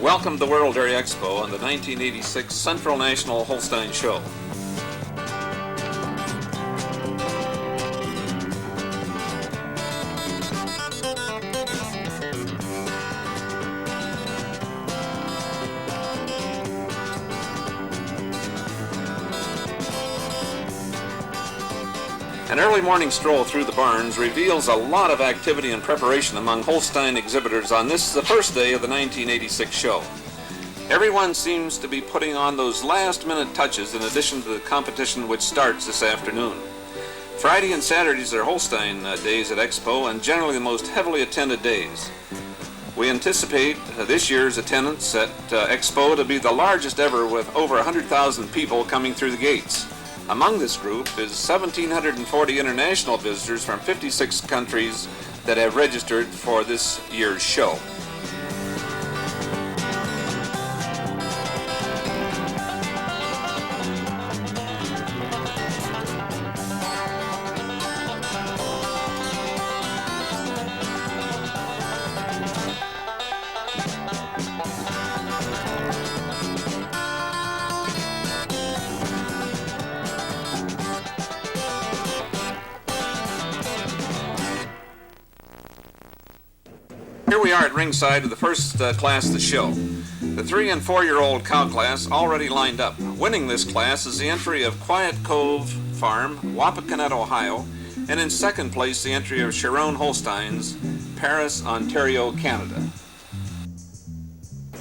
Welcome to the World Dairy Expo and the 1986 Central National Holstein Show. An early morning stroll through the barns reveals a lot of activity and preparation among Holstein exhibitors on this, the first day of the 1986 show. Everyone seems to be putting on those last-minute touches in addition to the competition which starts this afternoon. Friday and Saturdays are Holstein days at Expo and generally the most heavily attended days. We anticipate this year's attendance at Expo to be the largest ever, with over 100,000 people coming through the gates. Among this group is 1,740 international visitors from 56 countries that have registered for this year's show. Here we are at ringside of the first class of the show. The 3- and 4-year-old cow class already lined up. Winning this class is the entry of Quiet Cove Farm, Wapakoneta, Ohio, and in second place the entry of Sharon Holsteins, Paris, Ontario, Canada.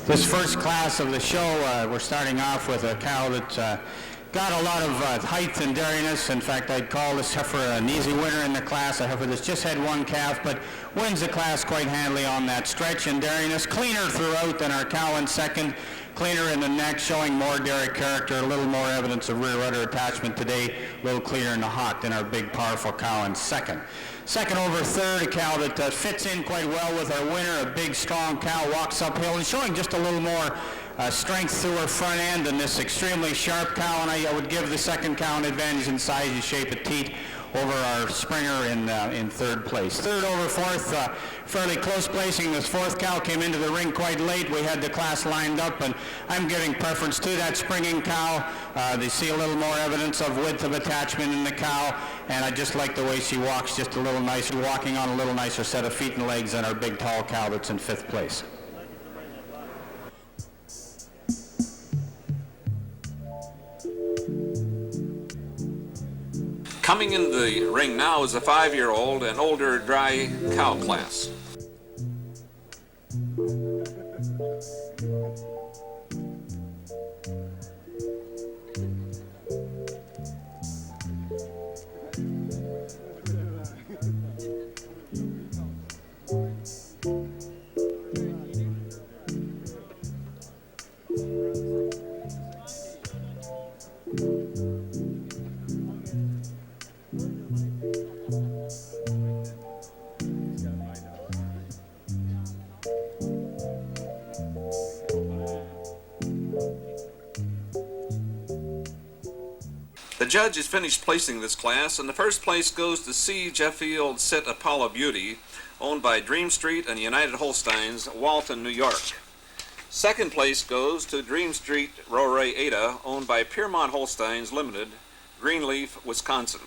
This first class of the show, we're starting off with a cow that got a lot of height and dairiness. In fact, I'd call this heifer an easy winner in the class. A heifer that's just had one calf, but wins the class quite handily on that stretch and dairiness. Cleaner throughout than our cow in second. Cleaner in the neck, showing more dairy character, a little more evidence of rear udder attachment today. A little cleaner in the hock than our big, powerful cow in second. Second over third, a cow that fits in quite well with our winner. A big, strong cow, walks uphill and showing just a little more strength through her front end than this extremely sharp cow, and I would give the second cow an advantage in size and shape of teat over our Springer in third place. Third over fourth, fairly close placing. This fourth cow came into the ring quite late. We had the class lined up, and I'm giving preference to that springing cow. They see a little more evidence of width of attachment in the cow, and I just like the way she walks, just a little nicer, walking on a little nicer set of feet and legs than our big tall cow that's in fifth place. Coming into the ring now is a 5-year-old and older dry cow class. The judge has finished placing this class, and the first place goes to C. Jeffield Sit Apollo Beauty, owned by Dream Street and United Holsteins, Walton, New York. Second place goes to Dream Street Roray Ada, owned by Piermont Holsteins Limited, Greenleaf, Wisconsin.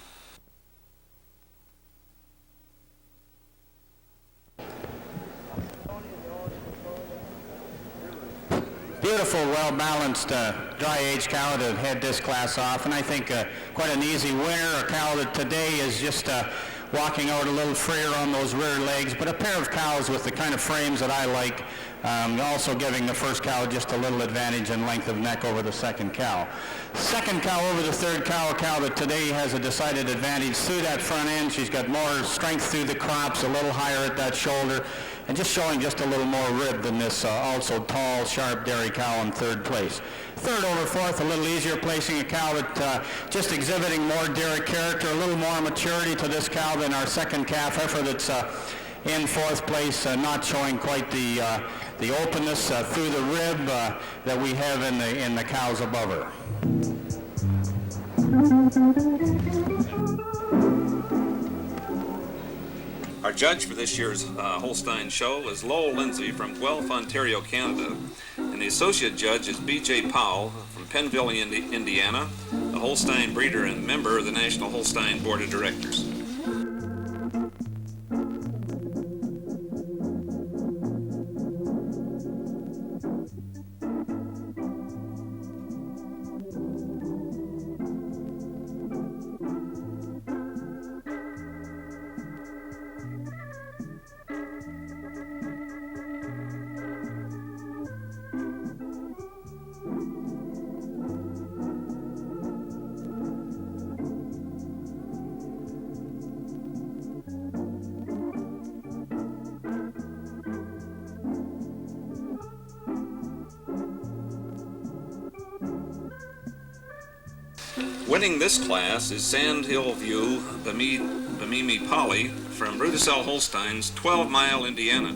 Beautiful, well-balanced, dry-age cow to head this class off, and I think quite an easy winner. A cow that today is just walking out a little freer on those rear legs, but a pair of cows with the kind of frames that I like, also giving the first cow just a little advantage in length of neck over the second cow. Second cow over the third cow, a cow that today has a decided advantage through that front end. She's got more strength through the crops, a little higher at that shoulder, and just showing just a little more rib than this also tall, sharp dairy cow in third place. Third over fourth, a little easier placing, a cow that just exhibiting more dairy character, a little more maturity to this cow than our second calf heifer that's in fourth place, not showing quite the openness through the rib that we have in the cows above her. Our Our judge for this year's Holstein show is Lowell Lindsay from Guelph, Ontario, Canada, and the associate judge is B.J. Powell from Penville, Indiana, a Holstein breeder and member of the National Holstein Board of Directors. Winning this class is Sandhill View Bamimi Polly from Rudisell Holsteins, 12 Mile, Indiana.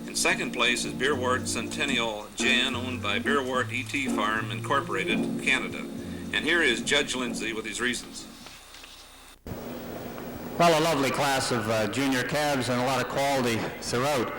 In second place is Beerwart Centennial Jan, owned by Beerwart E.T. Farm Incorporated, Canada. And here is Judge Lindsay with his reasons. Well, a lovely class of junior calves and a lot of quality throughout.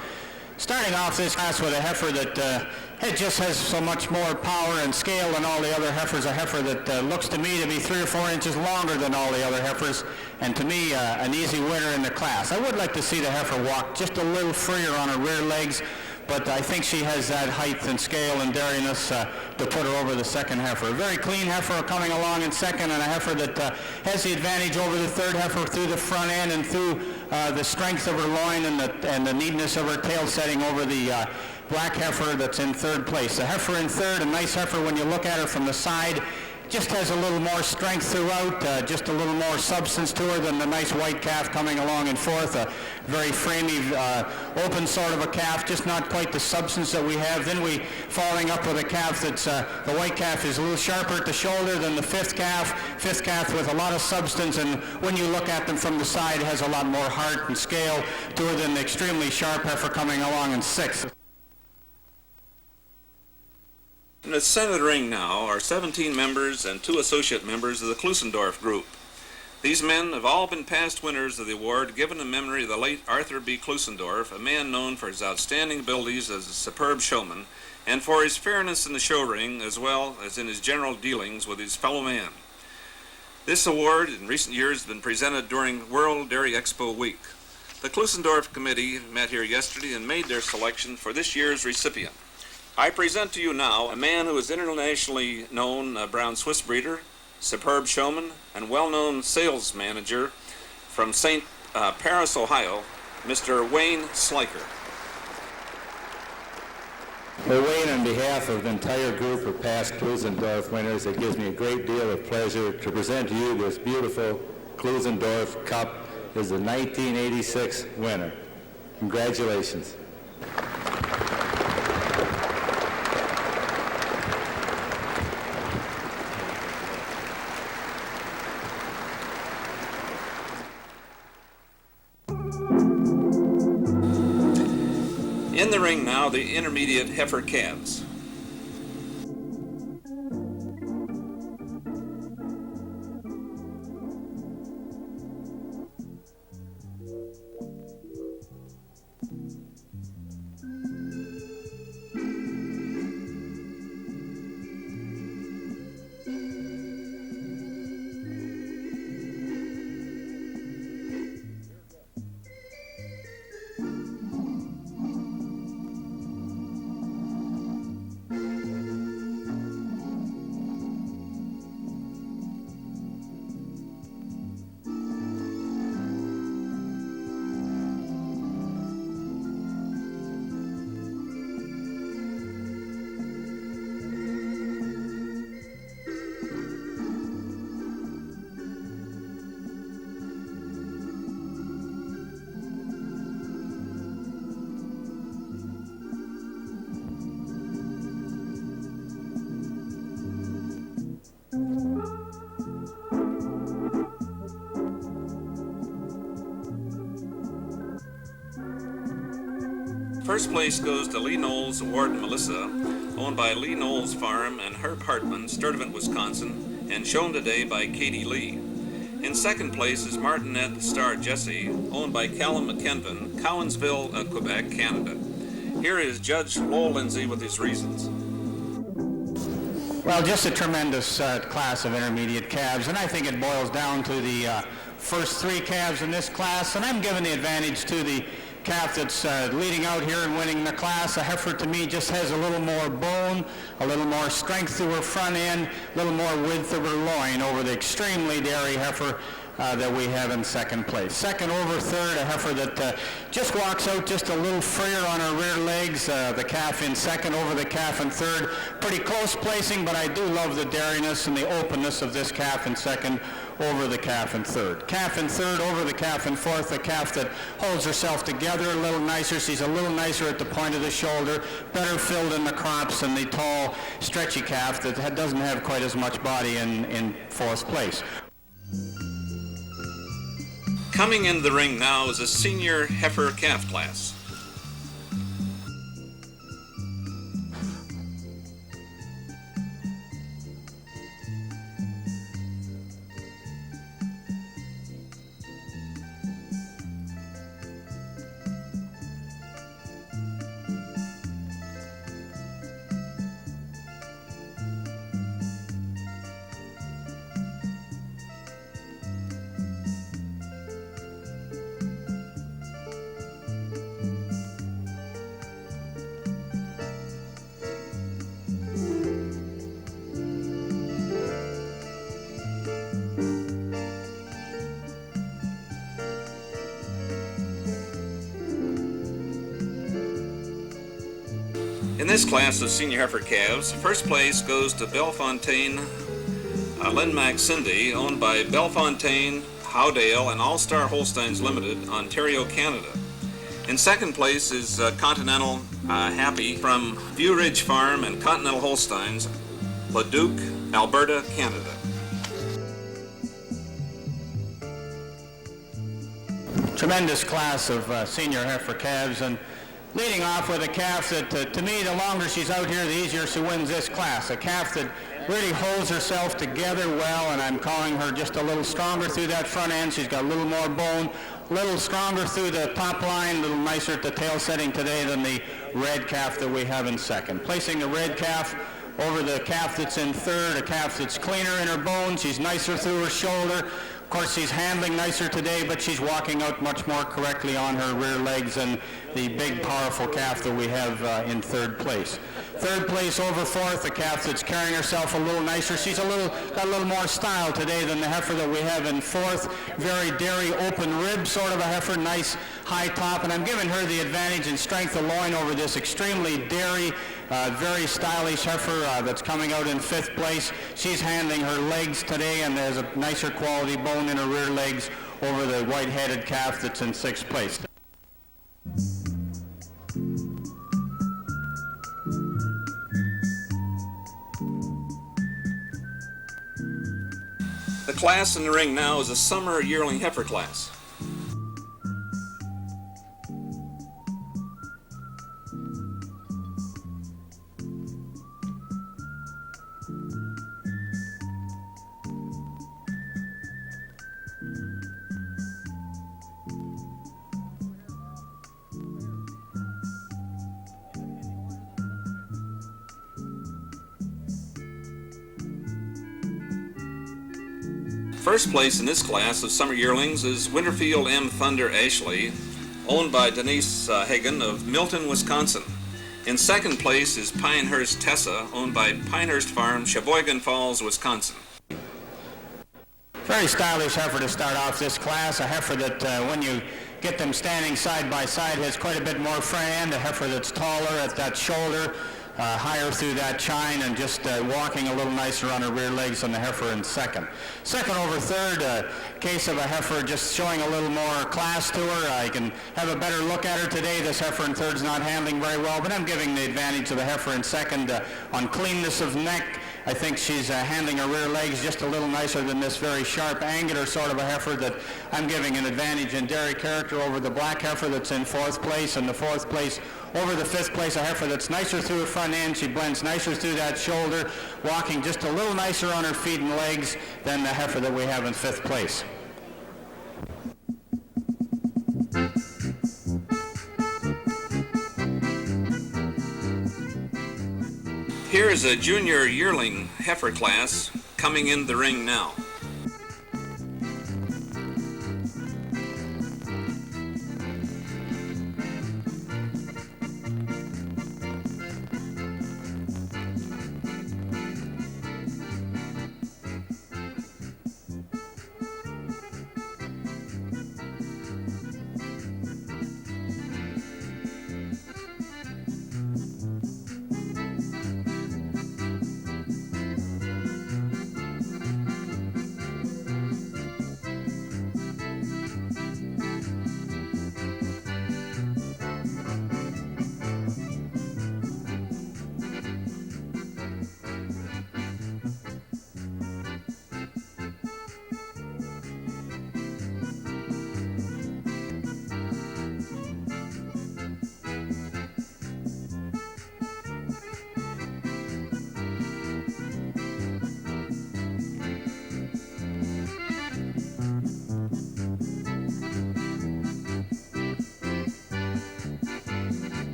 Starting off this class with a heifer that it just has so much more power and scale than all the other heifers. A heifer that looks to me to be 3 or 4 inches longer than all the other heifers, and to me an easy winner in the class. I would like to see the heifer walk just a little freer on her rear legs, but I think she has that height and scale and dairiness to put her over the second heifer. A very clean heifer coming along in second, and a heifer that has the advantage over the third heifer through the front end and through the strength of her loin and the neatness of her tail setting over the black heifer that's in third place. The heifer in third, a nice heifer when you look at her from the side, just has a little more strength throughout, just a little more substance to her than the nice white calf coming along in fourth. A very framey, open sort of a calf, just not quite the substance that we have. Then we following up with a calf that's, the white calf is a little sharper at the shoulder than the fifth calf with a lot of substance, and when you look at them from the side, it has a lot more heart and scale to her than the extremely sharp heifer coming along in sixth. In the center of the ring now are 17 members and 2 associate members of the Klusendorf group. These men have all been past winners of the award given in memory of the late Arthur B. Klusendorf, a man known for his outstanding abilities as a superb showman and for his fairness in the show ring as well as in his general dealings with his fellow man. This award in recent years has been presented during World Dairy Expo week. The Klusendorf committee met here yesterday and made their selection for this year's recipient. I present to you now a man who is internationally known brown Swiss breeder, superb showman, and well-known sales manager from St. Paris, Ohio, Mr. Wayne Sliker. Well, Wayne, on behalf of the entire group of past Klusendorf winners, it gives me a great deal of pleasure to present to you this beautiful Klusendorf Cup as the 1986 winner. Congratulations. In the ring now, the intermediate heifer calves. First place goes to Lee Knowles Ward and Melissa, owned by Lee Knowles Farm and Herb Hartman, Sturtevant, Wisconsin, and shown today by Katie Lee. In In second place is Martinet Star Jessie, owned by Callum McKenvin, Cowansville, Quebec, Canada. Here is Judge Lowell Lindsay with his reasons. Well, just a tremendous class of intermediate calves, and I think it boils down to the first three calves in this class, and I'm giving the advantage to the calf that's leading out here and winning the class. A heifer, to me, just has a little more bone, a little more strength to her front end, a little more width of her loin over the extremely dairy heifer that we have in second place. Second over third, a heifer that just walks out just a little freer on her rear legs. The calf in second over the calf in third. Pretty close placing, but I do love the dairiness and the openness of this calf in second over the calf in third. Calf in third over the calf in fourth, a calf that holds herself together a little nicer. She's a little nicer at the point of the shoulder, better filled in the crops than the tall, stretchy calf that doesn't have quite as much body in fourth place. Coming into the ring now is a senior heifer calf class. In this class of senior heifer calves, first place goes to Bellefontaine Linmac Cindy, owned by Bellefontaine, Howdale, and All-Star Holsteins Limited, Ontario, Canada. In second place is Continental Happy from View Ridge Farm and Continental Holsteins, Leduc, Alberta, Canada. Tremendous class of senior heifer calves, and leading off with a calf that, to me, the longer she's out here, the easier she wins this class. A calf that really holds herself together well, and I'm calling her just a little stronger through that front end. She's got a little more bone, a little stronger through the top line, a little nicer at the tail setting today than the red calf that we have in second. Placing the red calf over the calf that's in third, a calf that's cleaner in her bone. She's nicer through her shoulder. Of course, she's handling nicer today, but she's walking out much more correctly on her rear legs than the big, powerful calf that we have in third place. Third place over fourth, a calf that's carrying herself a little nicer. She's got a little more style today than the heifer that we have in fourth. Very dairy, open rib sort of a heifer, nice high top, and I'm giving her the advantage in strength of loin over this extremely dairy, very stylish heifer that's coming out in fifth place. She's handling her legs today, and there's a nicer quality bone in her rear legs over the white-headed calf that's in sixth place. The class in the ring now is a summer yearling heifer class. First place in this class of summer yearlings is Winterfield M. Thunder Ashley, owned by Denise Hagen of Milton, Wisconsin. In second place is Pinehurst Tessa, owned by Pinehurst Farm, Sheboygan Falls, Wisconsin. Very stylish heifer to start off this class, a heifer that when you get them standing side by side has quite a bit more front end, a heifer that's taller at that shoulder, higher through that chine, and just walking a little nicer on her rear legs than the heifer in second. Second over third, case of a heifer just showing a little more class to her. I can have a better look at her today. This heifer in third's not handling very well, but I'm giving the advantage to the heifer in second on cleanness of neck. I think she's handling her rear legs just a little nicer than this very sharp, angular sort of a heifer that I'm giving an advantage in dairy character over the black heifer that's in fourth place, and the fourth place over the fifth place, a heifer that's nicer through her front end. She blends nicer through that shoulder, walking just a little nicer on her feet and legs than the heifer that we have in fifth place. Here is a junior yearling heifer class coming in the ring now.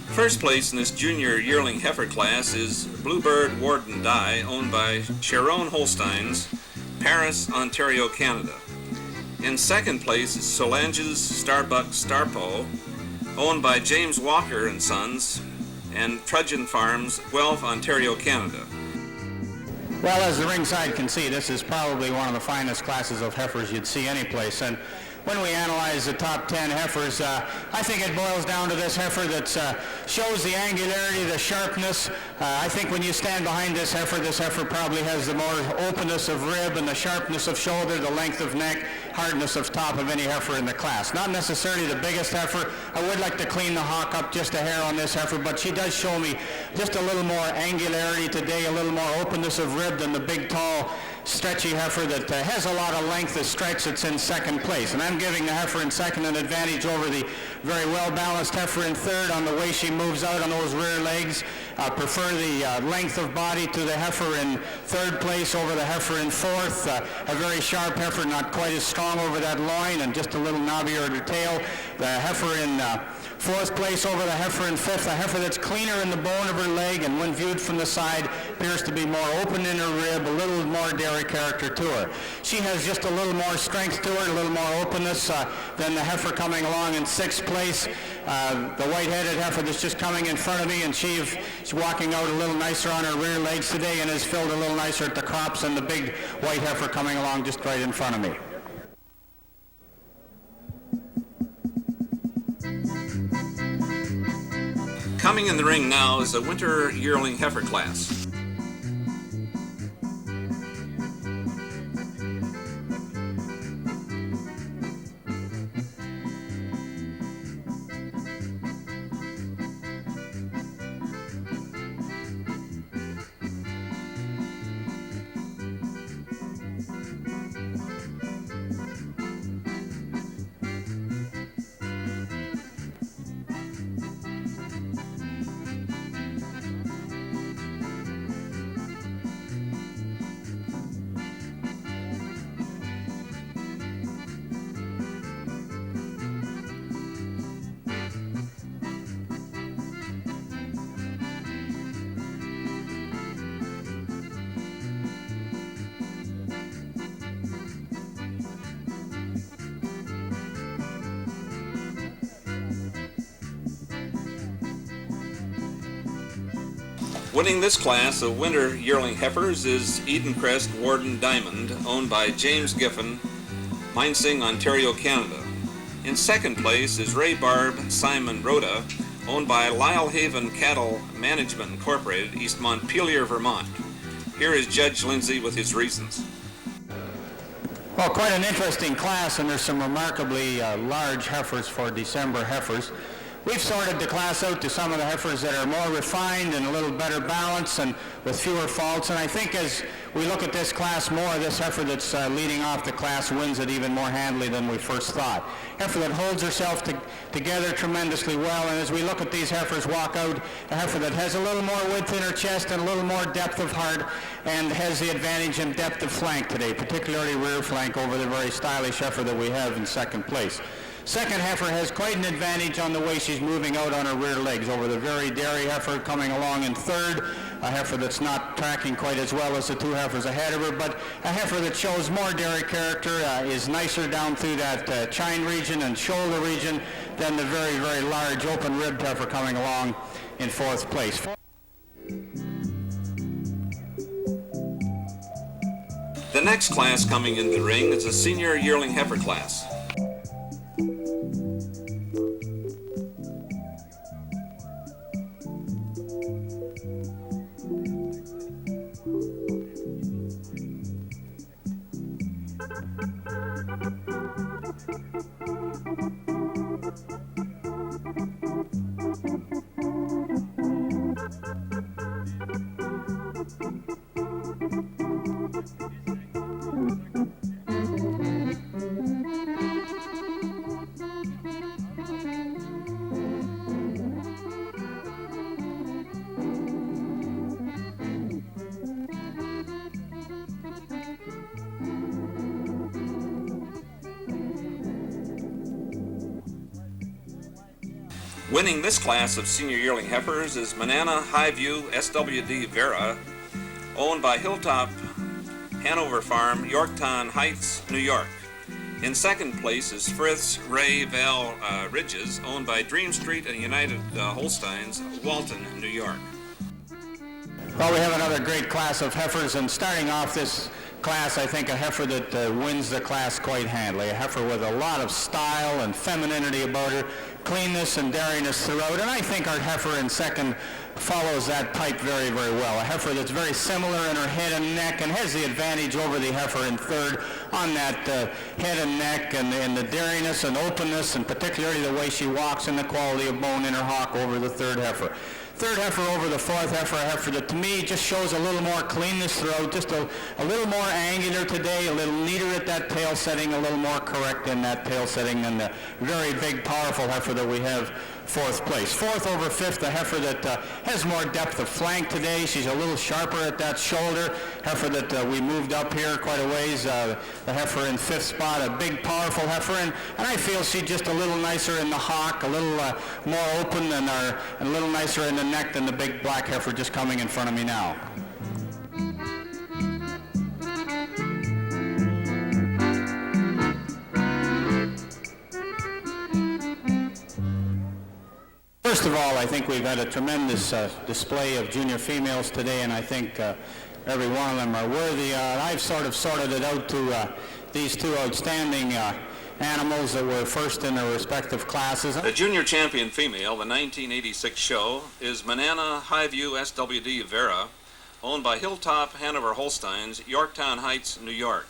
First place in this junior yearling heifer class is Bluebird Warden Die, owned by Sharon Holsteins, Paris, Ontario, Canada. In second place is Solange's Starbuck Starpo, owned by James Walker and Sons, and Trudgeon Farms, Guelph, Ontario, Canada. Well, as the ringside can see, this is probably one of the finest classes of heifers you'd see anyplace. And when we analyze the top 10 heifers, I think it boils down to this heifer that shows the angularity, the sharpness. I think when you stand behind this heifer probably has the more openness of rib and the sharpness of shoulder, the length of neck, hardness of top of any heifer in the class. Not necessarily the biggest heifer. I would like to clean the hock up just a hair on this heifer, but she does show me just a little more angularity today, a little more openness of rib than the big, tall, stretchy heifer that has a lot of length of stretch that's in second place. And I'm giving the heifer in second an advantage over the very well-balanced heifer in third on the way she moves out on those rear legs. Prefer the length of body to the heifer in third place over the heifer in fourth. A very sharp heifer, not quite as strong over that loin and just a little knobbier at her tail. The heifer in fourth place over the heifer in fifth, a heifer that's cleaner in the bone of her leg and when viewed from the side appears to be more open in her rib, a little more dairy character to her. She has just a little more strength to her, a little more openness than the heifer coming along in sixth place. The white-headed heifer that's just coming in front of me, and she's walking out a little nicer on her rear legs today and is filled a little nicer at the crops than the big white heifer coming along just right in front of me. Coming in the ring now is a winter yearling heifer class. Winning this class of winter yearling heifers is Edencrest Warden Diamond, owned by James Giffen, Minesing, Ontario, Canada. In second place is Ray Barb Simon Rhoda, owned by Lylehaven Cattle Management Incorporated, East Montpelier, Vermont. Here is Judge Lindsay with his reasons. Well, quite an interesting class, and there's some remarkably large heifers for December heifers. we've sorted the class out to some of the heifers that are more refined and a little better balance and with fewer faults. And I think as we look at this class more, this heifer that's leading off the class wins it even more handily than we first thought. Heifer that holds herself together tremendously well, and as we look at these heifers walk out, a heifer that has a little more width in her chest and a little more depth of heart and has the advantage in depth of flank today, particularly rear flank over the very stylish heifer that we have in second place. Second heifer has quite an advantage on the way she's moving out on her rear legs over the very dairy heifer coming along in third, a heifer that's not tracking quite as well as the two heifers ahead of her, but a heifer that shows more dairy character, is nicer down through that chine region and shoulder region than the very, very large open-ribbed heifer coming along in fourth place. The next class coming into the ring is a senior yearling heifer class. Winning this class of senior yearling heifers is Manana Highview SWD Vera, owned by Hilltop Hanover Farm, Yorktown Heights, New York. In second place is Frith's Ray Val Ridges, owned by Dream Street and United Holsteins, Walton, New York. Well, we have another great class of heifers, and starting off this class, I think a heifer that wins the class quite handily. A heifer with a lot of style and femininity about her, cleanness and dairiness throughout, and I think our heifer in second follows that type very, very well. A heifer that's very similar in her head and neck and has the advantage over the heifer in third on that head and neck and the dairiness and openness, and particularly the way she walks and the quality of bone in her hock over the third heifer. Third heifer over the fourth heifer, a heifer that to me just shows a little more cleanness throughout, just a little more angular today, a little neater at that tail setting, a little more correct in that tail setting than the very big, powerful heifer that we have fourth place. Fourth over fifth, a heifer that has more depth of flank today. She's a little sharper at that shoulder. Heifer that we moved up here quite a ways. The heifer in fifth spot, a big, powerful heifer, and I feel she's just a little nicer in the hock, a little more open and a little nicer in the neck than the big black heifer just coming in front of me now. First of all, I think we've had a tremendous display of junior females today, and I think every one of them are worthy. I've sort of sorted it out to these two outstanding animals that were first in their respective classes. The junior champion female, the 1986 show, is Manana Highview SWD Vera, owned by Hilltop Hanover Holsteins, Yorktown Heights, New York.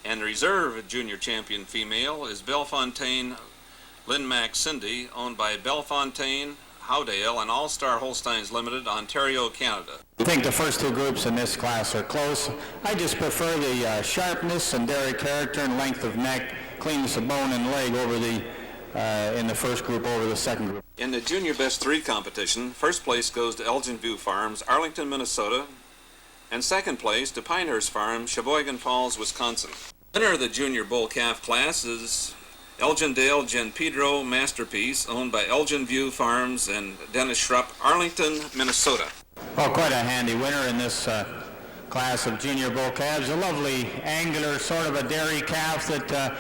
And the reserve junior champion female is Bellefontaine Lynn-Mac Cindy, owned by Bellefontaine, Howdale, and All-Star Holsteins Limited, Ontario, Canada. I think the first two groups in this class are close. I just prefer the sharpness and dairy character and length of neck, cleanness of bone and leg over in the first group over the second group. In the Junior Best 3 competition, first place goes to Elgin View Farms, Arlington, Minnesota, and second place to Pinehurst Farm, Sheboygan Falls, Wisconsin. Winner of the Junior Bull Calf class is Elgindale Gen Pedro Masterpiece, owned by Elgin View Farms and Dennis Schrupp, Arlington, Minnesota. Well, quite a handy winner in this class of junior bull calves. A lovely, angular, sort of a dairy calf that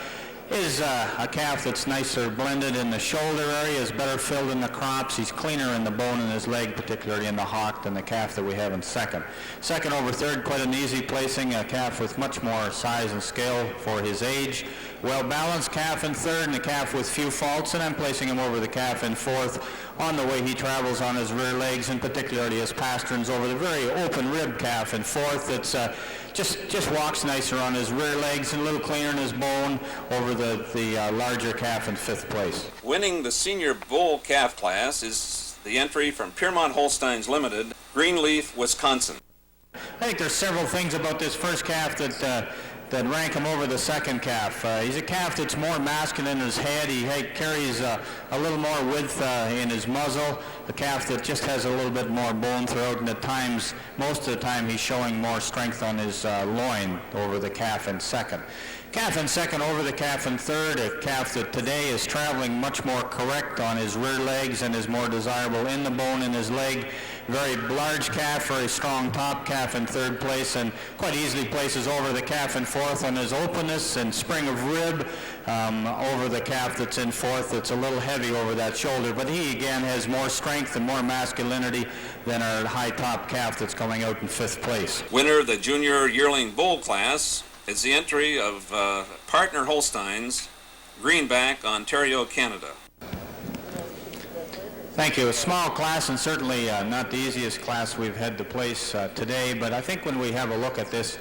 is a calf that's nicer blended in the shoulder area, is better filled in the crops. He's cleaner in the bone in his leg, particularly in the hock, than the calf that we have in second. Second over third, quite an easy placing, a calf with much more size and scale for his age. Well-balanced calf in third, and a calf with few faults, and I'm placing him over the calf in fourth on the way he travels on his rear legs, and particularly his pasterns over the very open-ribbed calf in fourth. That's just walks nicer on his rear legs and a little cleaner in his bone over the larger calf in 5th place. Winning the senior bull calf class is the entry from Piermont Holsteins Limited, Greenleaf, Wisconsin. I think there's several things about this first calf that rank him over the second calf. He's a calf that's more masculine in his head. He carries a little more width in his muzzle. A calf that just has a little bit more bone throughout, and at times, most of the time, he's showing more strength on his loin over the calf in second. Calf in second over the calf in third, a calf that today is traveling much more correct on his rear legs and is more desirable in the bone in his leg. Very large calf, very strong top calf in 3rd place, and quite easily places over the calf in 4th on his openness and spring of rib over the calf that's in 4th. It's a little heavy over that shoulder, but he again has more strength and more masculinity than our high top calf that's coming out in 5th place. Winner of the junior yearling bull class is the entry of Partner Holsteins, Greenback, Ontario, Canada. Thank you. A small class and certainly not the easiest class we've had to place today, but I think when we have a look at this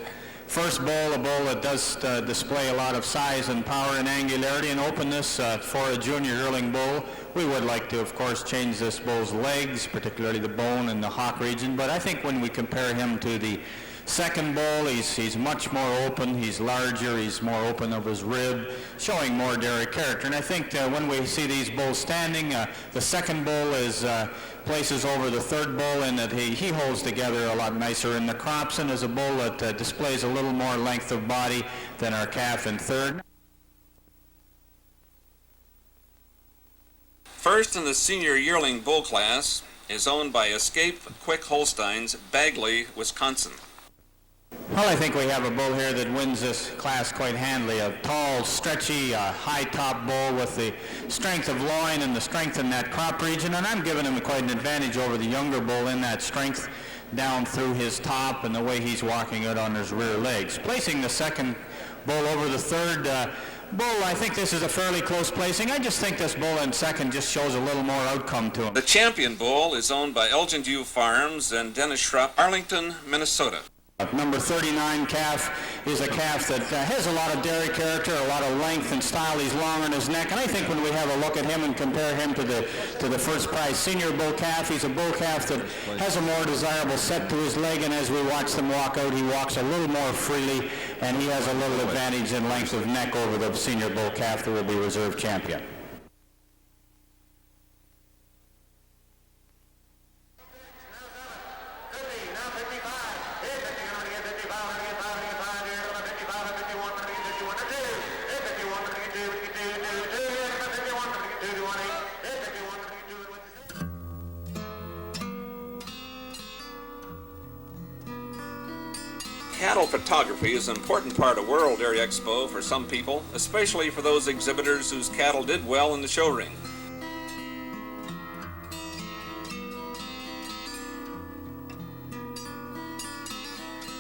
first bull, a bull that does display a lot of size and power and angularity and openness for a junior yearling bull, we would like to, of course, change this bull's legs, particularly the bone and the hock region, but I think when we compare him to the second bull, he's much more open, he's larger, he's more open of his rib, showing more dairy character. And I think when we see these bulls standing, the second bull places over the third bull in that he holds together a lot nicer in the crops and is a bull that displays a little more length of body than our calf in third. First in the senior yearling bull class is owned by Escape Quick Holsteins, Bagley, Wisconsin. Well, I think we have a bull here that wins this class quite handily. A tall, stretchy, high-top bull with the strength of loin and the strength in that crop region, and I'm giving him quite an advantage over the younger bull in that strength down through his top and the way he's walking out on his rear legs. Placing the second bull over the third bull, I think this is a fairly close placing. I just think this bull in second just shows a little more outcome to him. The champion bull is owned by Elgin View Farms and Dennis Schrupp, Arlington, Minnesota. Number 39 calf is a calf that has a lot of dairy character, a lot of length and style. He's long on his neck, and I think when we have a look at him and compare him to the first prize senior bull calf, he's a bull calf that has a more desirable set to his leg, and as we watch them walk out, he walks a little more freely, and he has a little advantage in length of neck over the senior bull calf that will be reserve champion. Cattle photography is an important part of World Dairy Expo for some people, especially for those exhibitors whose cattle did well in the show ring.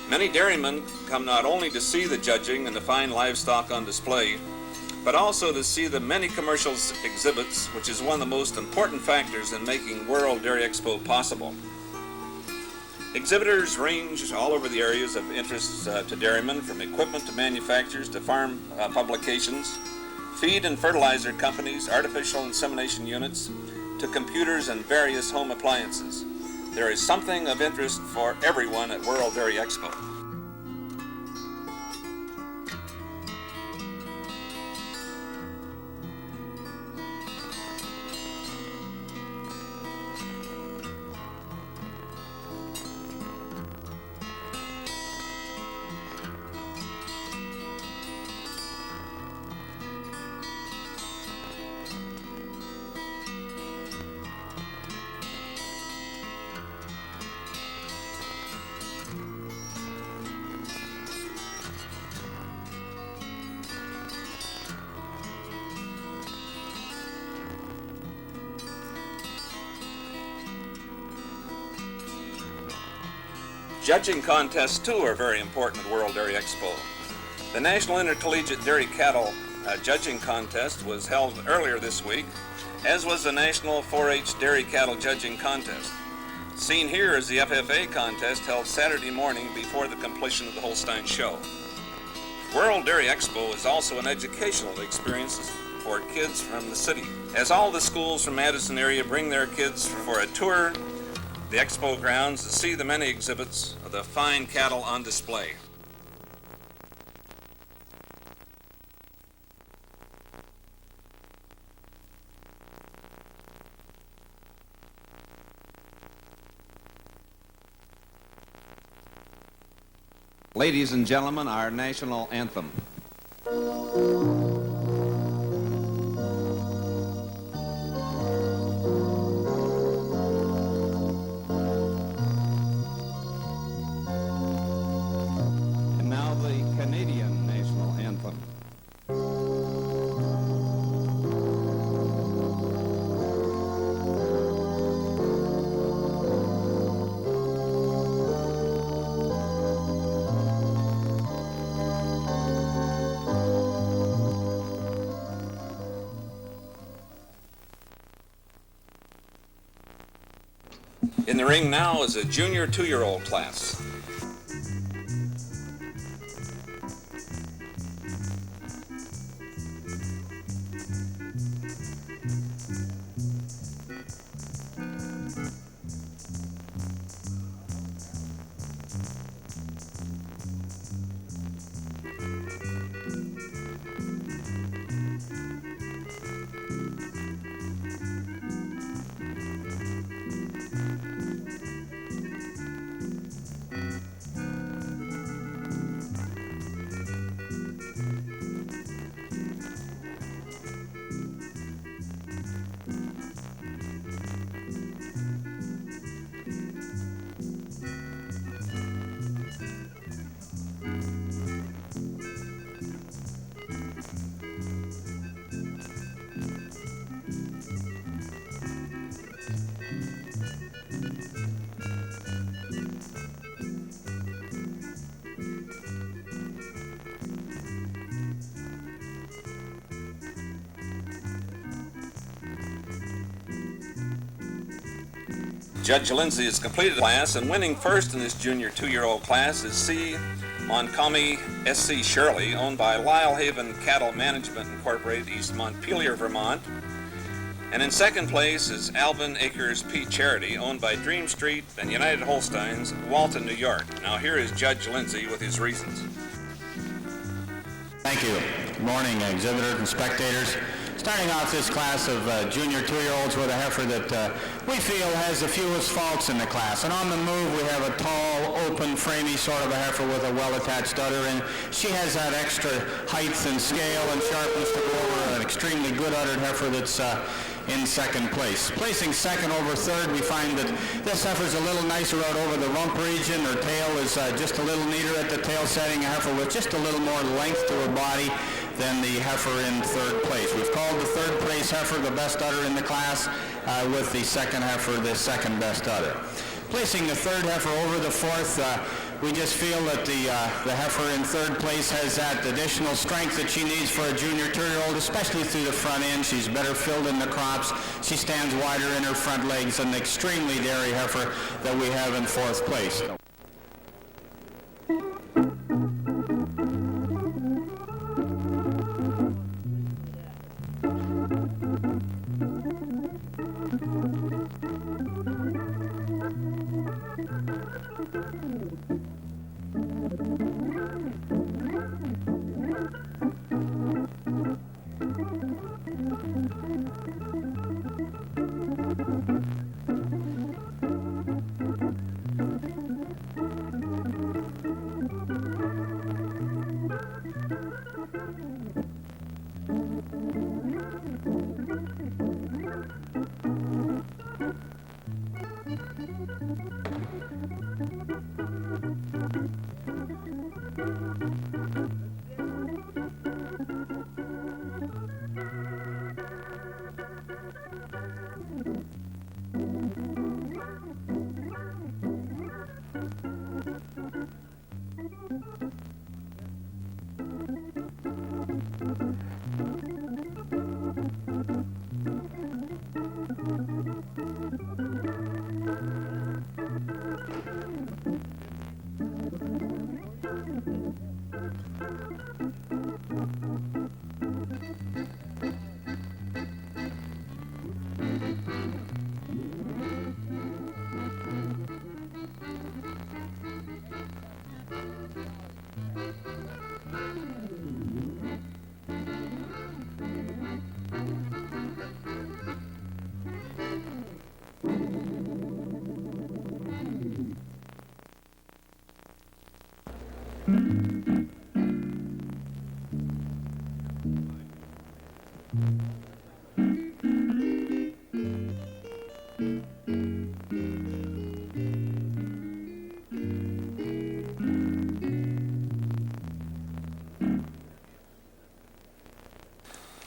Many dairymen come not only to see the judging and the fine livestock on display, but also to see the many commercial exhibits, which is one of the most important factors in making World Dairy Expo possible. Exhibitors range all over the areas of interest to dairymen, from equipment to manufacturers to farm publications, feed and fertilizer companies, artificial insemination units, to computers and various home appliances. There is something of interest for everyone at World Dairy Expo. Judging contests, too, are very important at World Dairy Expo. The National Intercollegiate Dairy Cattle Judging Contest was held earlier this week, as was the National 4-H Dairy Cattle Judging Contest. Seen here is the FFA contest held Saturday morning before the completion of the Holstein show. World Dairy Expo is also an educational experience for kids from the city, as all the schools from Madison area bring their kids for a tour the Expo grounds to see the many exhibits of the fine cattle on display. Ladies and gentlemen, our national anthem. And now the Canadian national anthem. In the ring now is a junior 2-year-old class. Judge Lindsay has completed the class, and winning first in this junior 2-year-old class is C. Montcalm S.C. Shirley, owned by Lyle Haven Cattle Management Incorporated, East Montpelier, Vermont. And in second place is Alvin Acres P. Charity, owned by Dream Street and United Holsteins, Walton, New York. Now here is Judge Lindsay with his reasons. Thank you. Good morning, exhibitors and spectators. Starting off this class of junior 2-year-olds with a heifer that we feel has the fewest faults in the class. And on the move, we have a tall, open, framey sort of a heifer with a well-attached udder, and she has that extra height and scale and sharpness to go over an extremely good uddered heifer that's in second place. Placing second over third, we find that this heifer's a little nicer out over the rump region. Her tail is just a little neater at the tail setting, a heifer with just a little more length to her body than the heifer in third place. We've called the third place heifer the best udder in the class, with the second heifer the second best udder. Placing the third heifer over the fourth, we just feel that the heifer in third place has that additional strength that she needs for a junior 2-year-old, especially through the front end. She's better filled in the crops. She stands wider in her front legs, an extremely dairy heifer that we have in fourth place.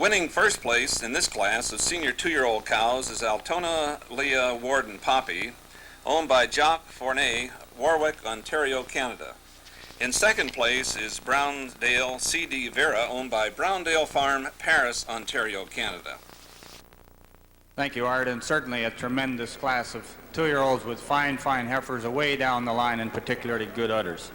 Winning first place in this class of senior 2-year-old cows is Altona Leah Warden Poppy, owned by Jock Fournay, Warwick, Ontario, Canada. In second place is Browndale C.D. Vera, owned by Browndale Farm, Paris, Ontario, Canada. Thank you, Art, and certainly a tremendous class of 2-year-olds with fine heifers away down the line, and particularly good udders.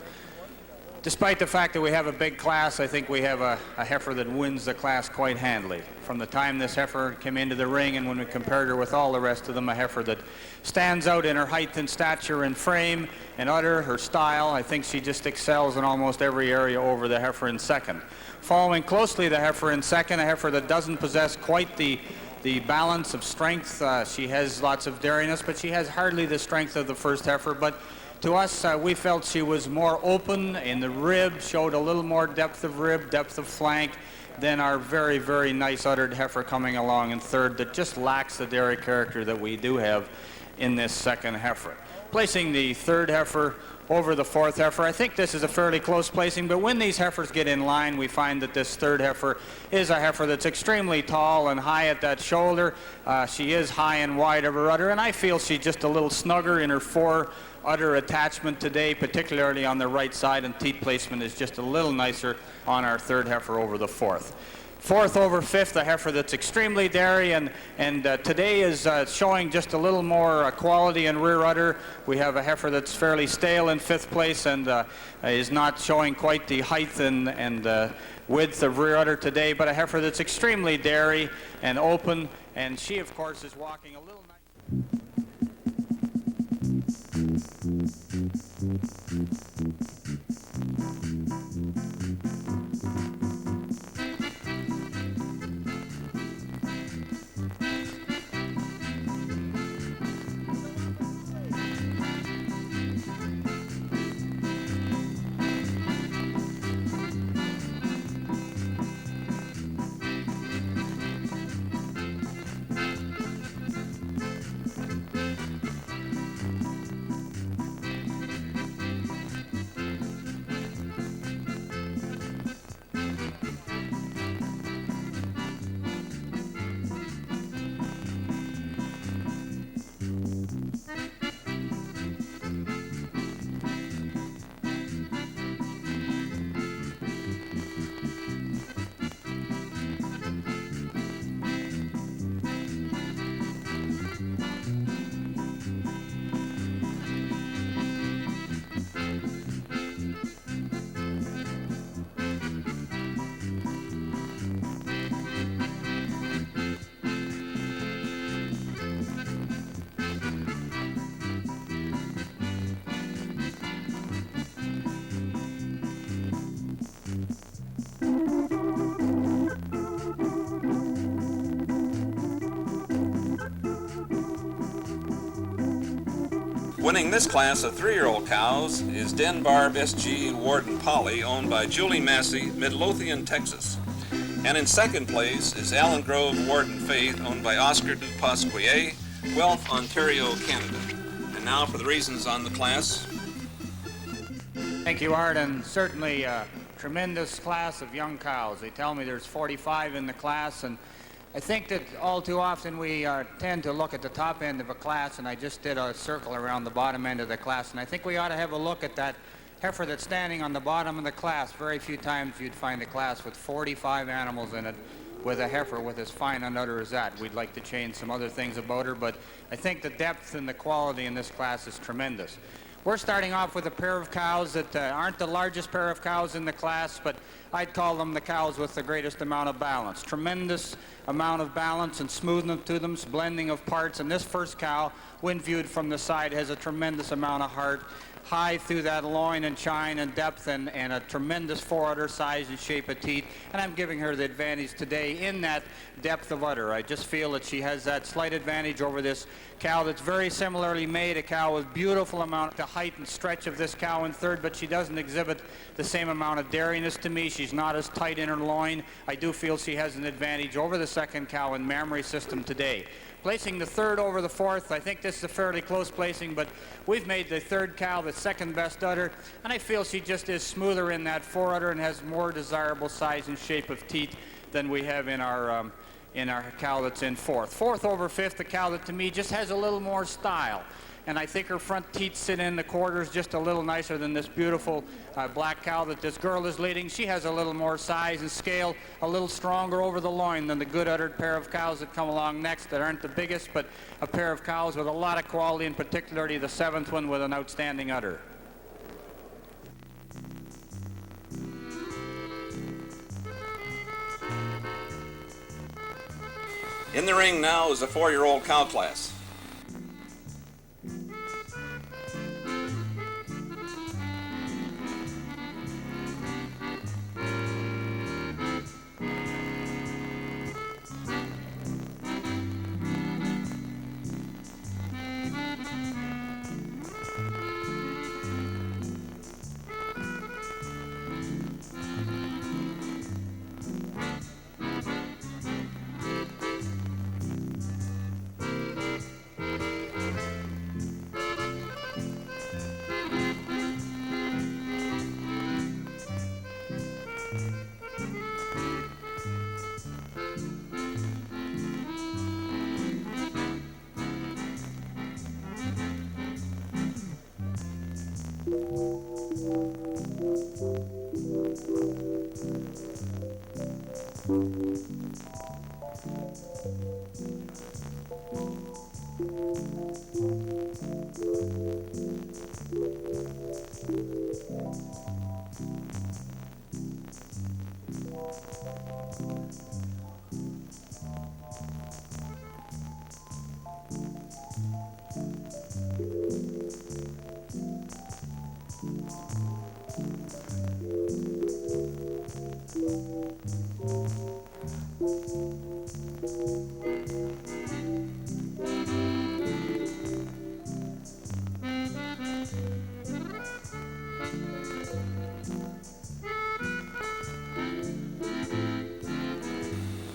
Despite the fact that we have a big class, I think we have a heifer that wins the class quite handily. From the time this heifer came into the ring and when we compared her with all the rest of them, a heifer that stands out in her height and stature and frame and udder, her style. I think she just excels in almost every area over the heifer in second. Following closely the heifer in second, a heifer that doesn't possess quite the balance of strength. She has lots of dariness, but she has hardly the strength of the first heifer. But to us, we felt she was more open in the rib, showed a little more depth of rib, depth of flank than our very nice uddered heifer coming along in third that just lacks the dairy character that we do have in this second heifer. Placing the third heifer over the fourth heifer, I think this is a fairly close placing, but when these heifers get in line, we find that this third heifer is a heifer that's extremely tall and high at that shoulder. She is high and wide of her udder, and I feel she's just a little snugger in her fore udder attachment today, particularly on the right side, and teat placement is just a little nicer on our third heifer over the fourth. Fourth over fifth, a heifer that's extremely dairy and today is showing just a little more quality in rear udder. We have a heifer that's fairly stale in fifth place and is not showing quite the height and width of rear udder today, but a heifer that's extremely dairy and open, and she of course is walking a little nice. Winning this class of 3-year-old cows is Denbarb S.G. Warden Polly, owned by Julie Massey, Midlothian, Texas. And in second place is Allen Grove Warden Faith, owned by Oscar Dupasquier, Guelph, Ontario, Canada. And now for the reasons on the class. Thank you, Art, and certainly a tremendous class of young cows. They tell me there's 45 in the class, and I think that all too often we tend to look at the top end of a class, and I just did a circle around the bottom end of the class, and I think we ought to have a look at that heifer that's standing on the bottom of the class. Very few times you'd find a class with 45 animals in it with a heifer with as fine an udder as that. We'd like to change some other things about her, but I think the depth and the quality in this class is tremendous. We're starting off with a pair of cows that aren't the largest pair of cows in the class, but I'd call them the cows with the greatest amount of balance. Tremendous amount of balance and smoothness to them, blending of parts. And this first cow, when viewed from the side, has a tremendous amount of heart, high through that loin and chine and depth, and a tremendous fore-udder size and shape of teeth. And I'm giving her the advantage today in that depth of udder. I just feel that she has that slight advantage over this cow that's very similarly made, a cow with beautiful amount of height and stretch of this cow in third, but she doesn't exhibit the same amount of dairiness to me. She's not as tight in her loin. I do feel she has an advantage over the second cow in mammary system today. Placing the third over the fourth, I think this is a fairly close placing, but we've made the third cow the second best udder, and I feel she just is smoother in that fore udder and has more desirable size and shape of teeth than we have in our cow that's in fourth. Fourth over fifth, the cow that to me just has a little more style. And I think her front teeth sit in the quarters just a little nicer than this beautiful black cow that this girl is leading. She has a little more size and scale, a little stronger over the loin than the good uddered pair of cows that come along next that aren't the biggest, but a pair of cows with a lot of quality, and particularly the seventh one with an outstanding udder. In the ring now is a 4-year-old cow class.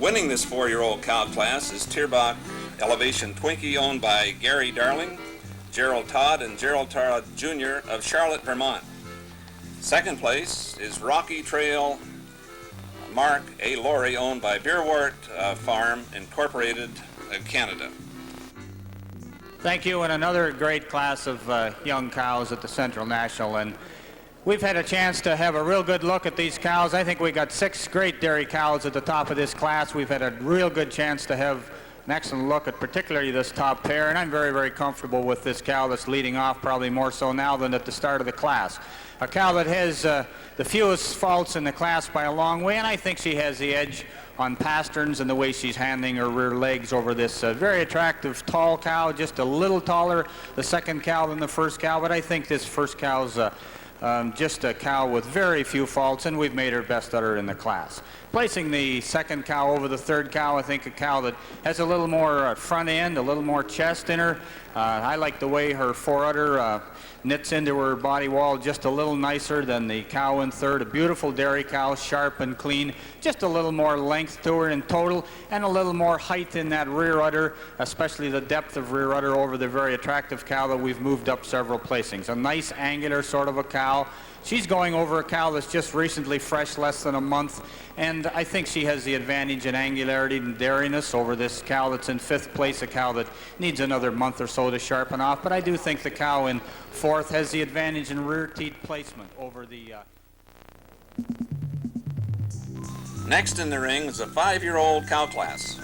Winning this 4-year-old cow class is Tierbach Elevation Twinkie, owned by Gary Darling, Gerald Todd, and Gerald Todd Jr. of Charlotte, Vermont. Second place is Rocky Trail Mark A. Laurie, owned by Beerwort Farm Incorporated, Canada. Thank you, and another great class of young cows at the Central National. And we've had a chance to have a real good look at these cows. I think we got 6 great dairy cows at the top of this class. We've had a real good chance to have an excellent look at particularly this top pair, and I'm very, very comfortable with this cow that's leading off, probably more so now than at the start of the class. A cow that has the fewest faults in the class by a long way, and I think she has the edge on pasterns and the way she's handling her rear legs over this very attractive tall cow, just a little taller, the second cow than the first cow, but I think this first cow's just a cow with very few faults, and we've made her best udder in the class. Placing the second cow over the third cow, I think a cow that has a little more front end, a little more chest in her. I like the way her fore udder knits into her body wall just a little nicer than the cow in third. A beautiful dairy cow, sharp and clean, just a little more length to her in total, and a little more height in that rear udder, especially the depth of rear udder over the very attractive cow that we've moved up several placings. A nice angular sort of a cow. She's going over a cow that's just recently fresh, less than a month, and I think she has the advantage in angularity and dairiness over this cow that's in fifth place, a cow that needs another month or so to sharpen off. But I do think the cow in fourth has the advantage in rear teat placement over the... Next in the ring is a 5-year-old cow class.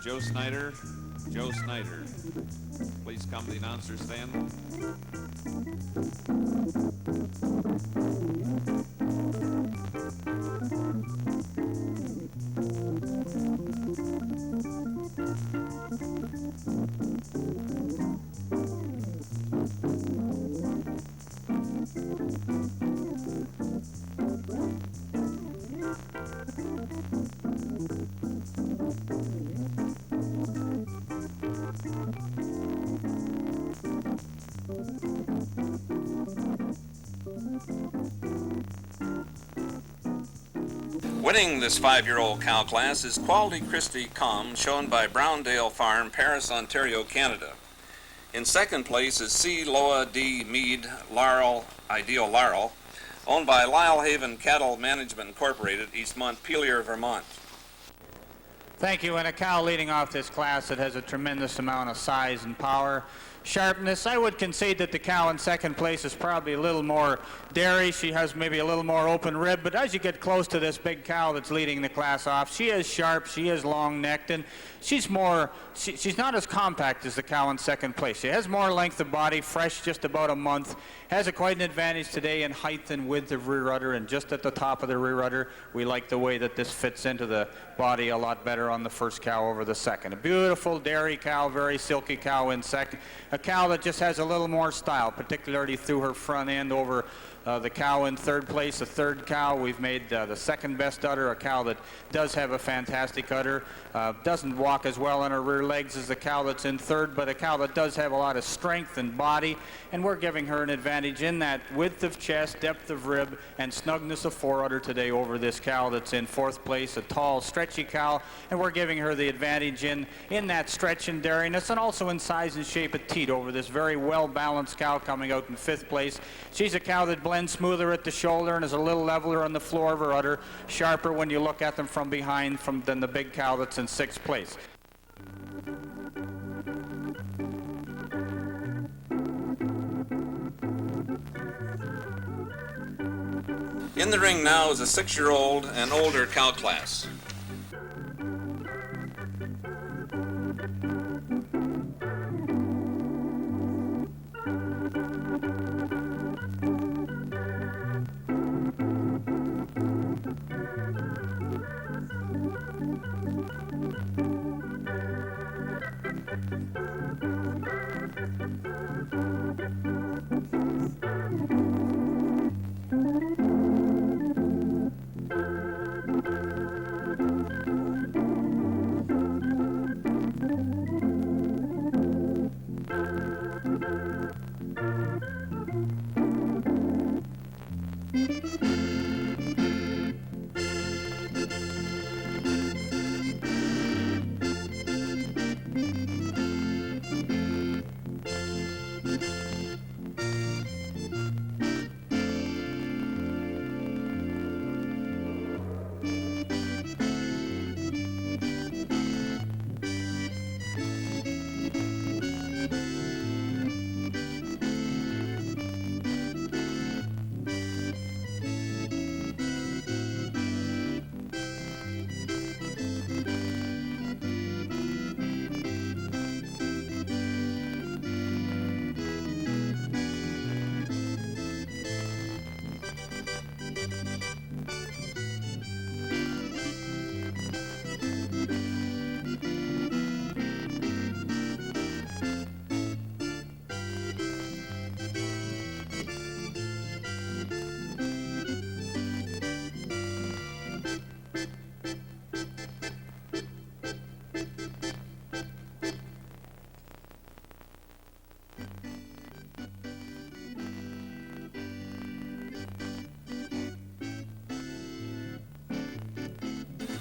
Joe Snyder. Joe Snyder, please come to the announcer's stand. Winning this 5-year-old cow class is Quality Christie Com, shown by Browndale Farm, Paris, Ontario, Canada. In second place is C. Loa D. Mead Laurel, Ideal Laurel, owned by Lylehaven Cattle Management Incorporated, East Montpelier, Vermont. Thank you. And a cow leading off this class that has a tremendous amount of size and power, sharpness. I would concede that the cow in second place is probably a little more dairy. She has maybe a little more open rib, but as you get close to this big cow that's leading the class off, she is sharp, she is long-necked, and she's not as compact as the cow in second place. She has more length of body, fresh just about a month, has quite an advantage today in height and width of rear udder, and just at the top of the rear udder, we like the way that this fits into the body a lot better on the first cow over the second. A beautiful dairy cow, very silky cow in second. A cow that just has a little more style, particularly through her front end over the cow in third place. The third cow, we've made the second best udder, a cow that does have a fantastic udder. Doesn't walk as well on her rear legs as the cow that's in third, but a cow that does have a lot of strength and body, and we're giving her an advantage in that width of chest, depth of rib, and snugness of fore udder today over this cow that's in fourth place, a tall, stretchy cow, and we're giving her the advantage in that stretch and dairiness, and also in size and shape of teat over this very well-balanced cow coming out in fifth place. She's a cow that blends smoother at the shoulder and is a little leveler on the floor of her udder, sharper when you look at them from behind than the big cow that's in sixth place. In the ring now is a 6-year-old and older cow class.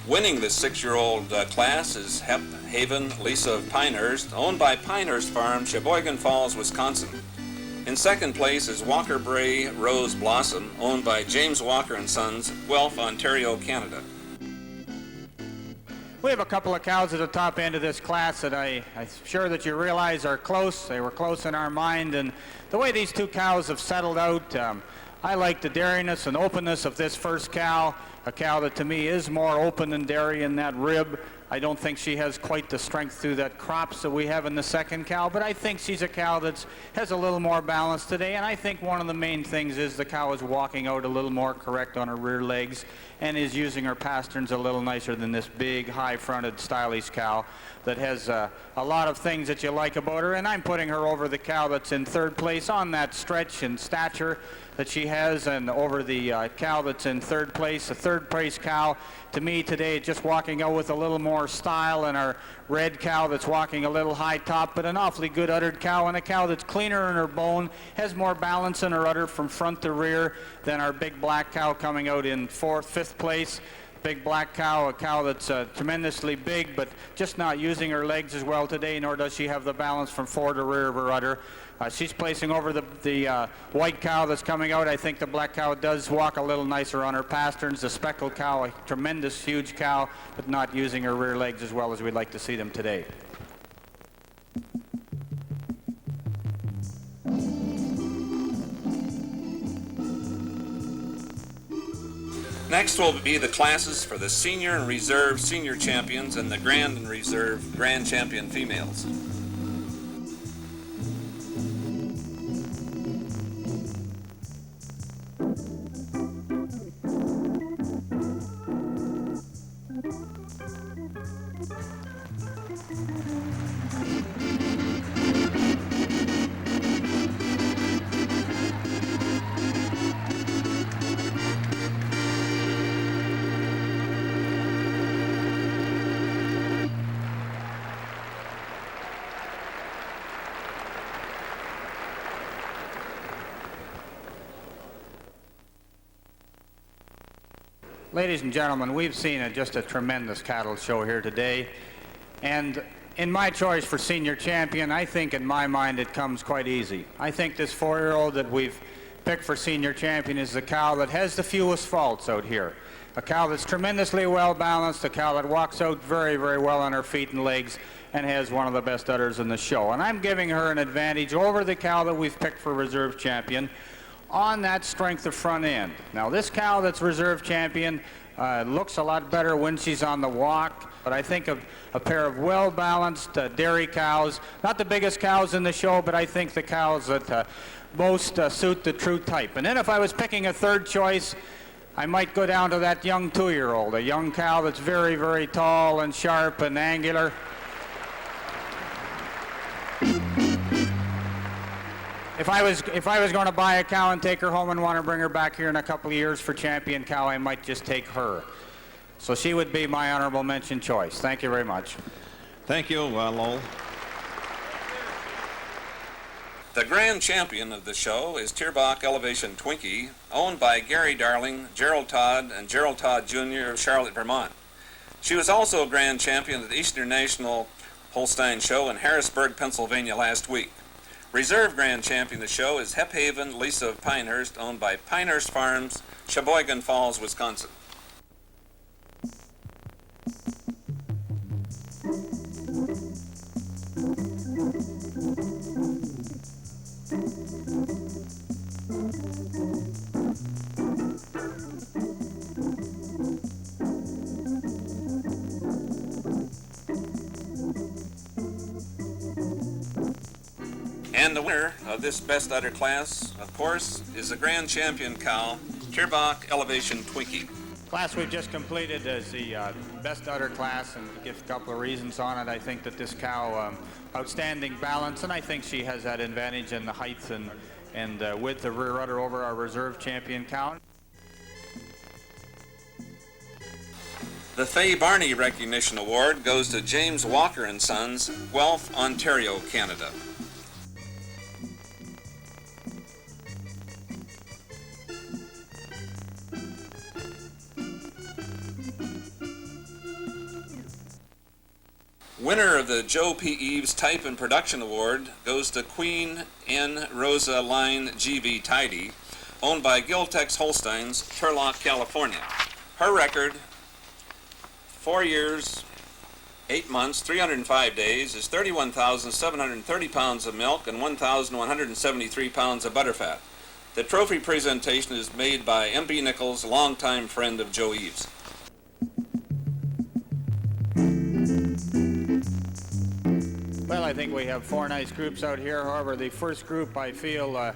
Winning this 6-year-old class is Haven Lisa of Pinehurst, owned by Pinehurst Farm, Sheboygan Falls, Wisconsin. In second place is Walker Bray Rose Blossom, owned by James Walker & Sons, Guelph, Ontario, Canada. We have a couple of cows at the top end of this class that I'm sure that you realize are close. They were close in our mind, and the way these two cows have settled out, I like the dairiness and openness of this first cow, a cow that to me is more open and dairy in that rib, I don't think she has quite the strength through that crops that we have in the second cow, but I think she's a cow that has a little more balance today, and I think one of the main things is the cow is walking out a little more correct on her rear legs and is using her pasterns a little nicer than this big, high-fronted, stylish cow that has a lot of things that you like about her, and I'm putting her over the cow that's in third place on that stretch and stature that she has, and over the cow that's in third place. The third place cow, to me today, just walking out with a little more style, and our red cow that's walking a little high top, but an awfully good uddered cow, and a cow that's cleaner in her bone, has more balance in her udder from front to rear than our big black cow coming out in fifth place. Big black cow, a cow that's tremendously big, but just not using her legs as well today, nor does she have the balance from fore to rear of her udder. She's placing over the white cow that's coming out. I think the black cow does walk a little nicer on her pasterns. The speckled cow, a tremendous, huge cow, but not using her rear legs as well as we'd like to see them today. Next will be the classes for the senior and reserve senior champions and the grand and reserve grand champion females. Ladies and gentlemen, we've seen just a tremendous cattle show here today, and in my choice for senior champion, I think in my mind it comes quite easy. I think this 4-year-old that we've picked for senior champion is the cow that has the fewest faults out here. A cow that's tremendously well balanced, a cow that walks out very, very well on her feet and legs, and has one of the best udders in the show. And I'm giving her an advantage over the cow that we've picked for reserve champion on that strength of front end. Now this cow that's reserve champion looks a lot better when she's on the walk, but I think of a pair of well-balanced dairy cows, not the biggest cows in the show, but I think the cows that most suit the true type. And then if I was picking a third choice, I might go down to that young 2-year-old, a young cow that's very, very tall and sharp and angular. If I was going to buy a cow and take her home and want to bring her back here in a couple of years for champion cow, I might just take her. So she would be my honorable mention choice. Thank you very much. Thank you, Lowell. The grand champion of the show is Tierbach Elevation Twinkie, owned by Gary Darling, Gerald Todd, and Gerald Todd Jr. of Charlotte, Vermont. She was also grand champion at the Eastern National Holstein Show in Harrisburg, Pennsylvania last week. Reserve grand champion of the show is Hep Haven Lisa of Pinehurst, owned by Pinehurst Farms, Sheboygan Falls, Wisconsin. And the winner of this best udder class, of course, is the grand champion cow, Tierbach Elevation Twinkie. Class we've just completed is the best udder class, and to give a couple of reasons on it. I think that this cow, outstanding balance, and I think she has that advantage in the height and width of rear udder over our reserve champion cow. The Fay Barney Recognition Award goes to James Walker and Sons, Guelph, Ontario, Canada. Winner of the Joe P. Eves Type and Production Award goes to Queen N. Rosa Line G.V. Tidy, owned by Giltex Holsteins, Turlock, California. Her record, 4 years, 8 months, 305 days, is 31,730 pounds of milk and 1,173 pounds of butterfat. The trophy presentation is made by M.B. Nichols, longtime friend of Joe Eves. I think we have 4 nice groups out here. However, the first group, I feel an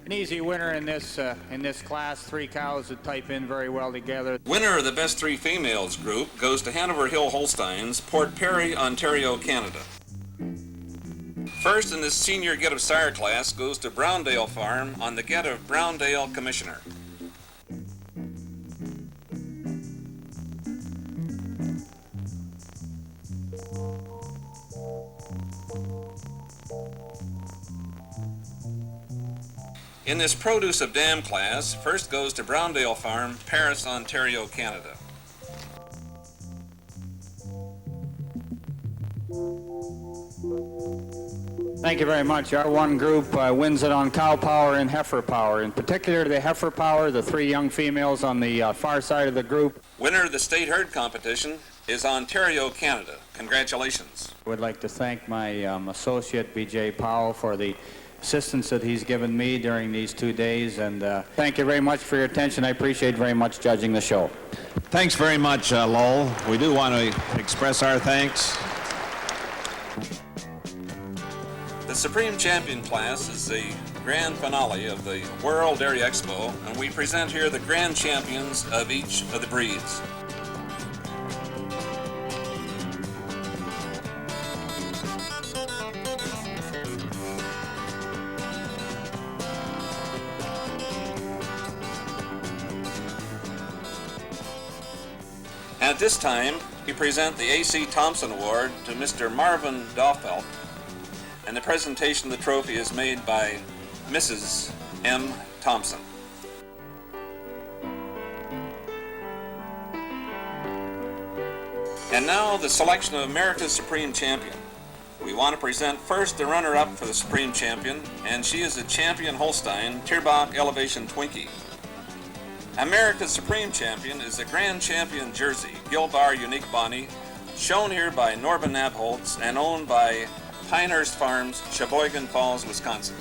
easy winner in this class. 3 cows that type in very well together. Winner of the Best 3 Females group goes to Hanover Hill Holsteins, Port Perry, Ontario, Canada. First in this senior Get of Sire class goes to Browndale Farm on the Get of Browndale Commissioner. In this Produce of Dam class, first goes to Browndale Farm, Paris, Ontario, Canada. Thank you very much. Our one group wins it on cow power and heifer power. In particular, the heifer power, the 3 young females on the far side of the group. Winner of the state herd competition is Ontario, Canada. Congratulations. I would like to thank my associate, B.J. Powell, for the assistance that he's given me during these 2 days. And thank you very much for your attention. I appreciate very much judging the show. Thanks very much, Lowell. We do want to express our thanks. The Supreme Champion class is the grand finale of the World Dairy Expo, and we present here the grand champions of each of the breeds. At this time, we present the A.C. Thompson Award to Mr. Marvin Doffelt, and the presentation of the trophy is made by Mrs. M. Thompson. And now the selection of America's Supreme Champion. We want to present first the runner-up for the Supreme Champion, and she is a champion Holstein, Tierbach Elevation Twinkie. America's Supreme Champion is the Grand Champion Jersey, Gilbar Unique Bonnie, shown here by Norman Nabholz and owned by Pinehurst Farms, Sheboygan Falls, Wisconsin.